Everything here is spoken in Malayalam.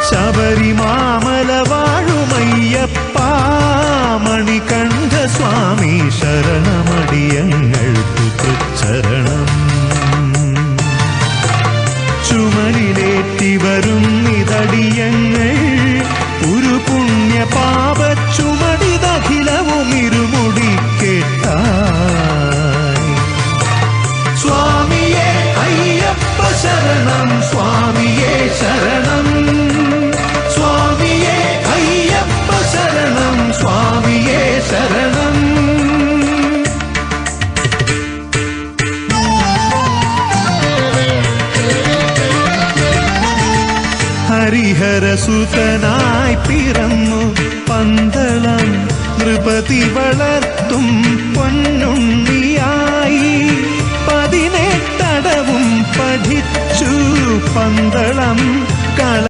ശബരിമാമല വാഴുമയ്യപ്പാ മണികണ്ഠ സ്വാമി ശരണമടിയങ്ങൾക്കു തൃച്ചരണം. ചുമലിലേറ്റി വരും നിതടിയങ്ങൾ ഒരു പുണ്യ പാപ ചുമടിതഖിലവും ഇരുമുടി കേട്ടായി. സ്വാമിയേ അയ്യപ്പ ശരണം, സ്വാമിയേ ശരണം, സ്വാമിയേ അയ്യപ്പ ശരണം, സ്വാമിയേ ശരണം. ഹരിഹരസുതനായി പിറന്നു പന്തളം നൃപതി വളർത്തും പൊന്നുണ്ണിയായി. 18 പഠിച്ചു പന്തളം കള